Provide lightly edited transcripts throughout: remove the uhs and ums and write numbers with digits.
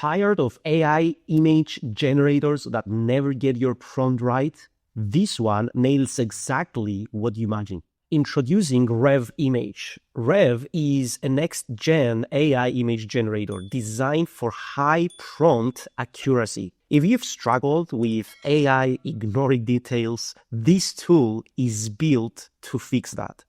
Tired of AI image generators that never get your prompt right? This one nails exactly what you imagine. Introducing Rev Image. Rev is a next-gen AI image generator designed for high prompt accuracy. If you've struggled with AI ignoring details, this tool is built to fix that.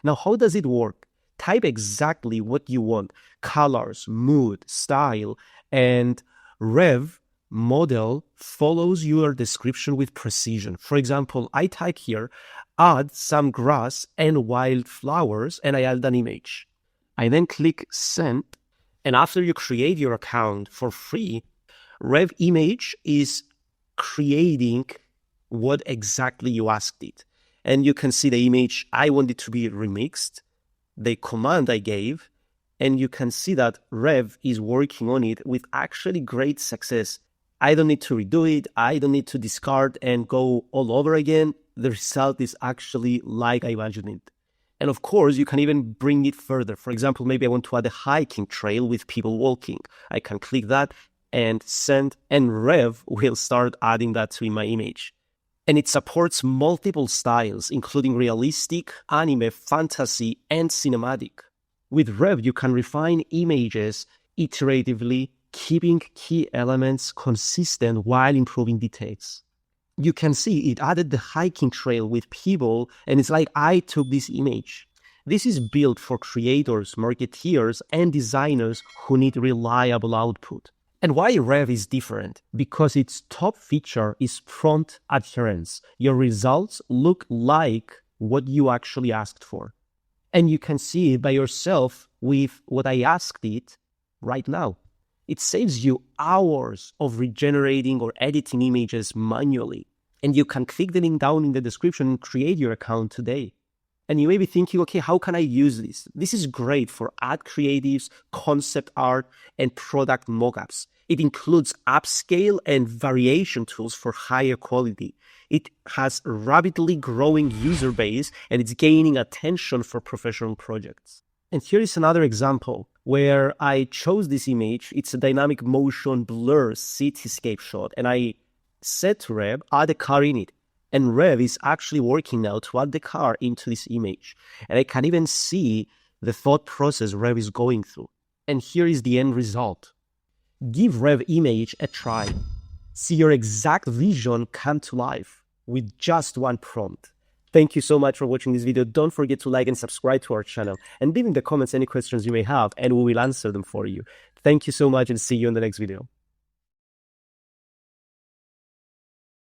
Now, how does it work? Type exactly what you want: colors, mood, style, and Rev model follows your description with precision. For example, I type here, add some grass and wildflowers, and I add an image. I then click send, and after you create your account for free, Rev Image is creating what exactly you asked it. And you can see the image. I want it to be remixed, the command I gave, and you can see that Rev is working on it with actually great success. I don't need to redo it. I don't need to discard and go all over again. The result is actually like I imagined it. And of course, you can even bring it further. For example, maybe I want to add a hiking trail with people walking. I can click that and send, and Rev will start adding that to my image. And it supports multiple styles, including realistic, anime, fantasy, and cinematic. With Rev, you can refine images iteratively, keeping key elements consistent while improving details. You can see it added the hiking trail with people, and it's like I took this image. This is built for creators, marketeers, and designers who need reliable output. And why Rev is different? Because its top feature is prompt adherence. Your results look like what you actually asked for. And you can see it by yourself with what I asked it right now. It saves you hours of regenerating or editing images manually. And you can click the link down in the description and create your account today. And you may be thinking, okay, how can I use this? This is great for ad creatives, concept art, and product mockups. It includes upscale and variation tools for higher quality. It has a rapidly growing user base, and it's gaining attention for professional projects. And here is another example where I chose this image. It's a dynamic motion blur cityscape shot, and I said to Rev, add a car in it. And Rev is actually working now to add the car into this image. And I can even see the thought process Rev is going through. And here is the end result. Give Rev Image a try. See your exact vision come to life with just one prompt. Thank you so much for watching this video. Don't forget to like and subscribe to our channel, and leave in the comments any questions you may have, and we will answer them for you. Thank you so much, and see you in the next video.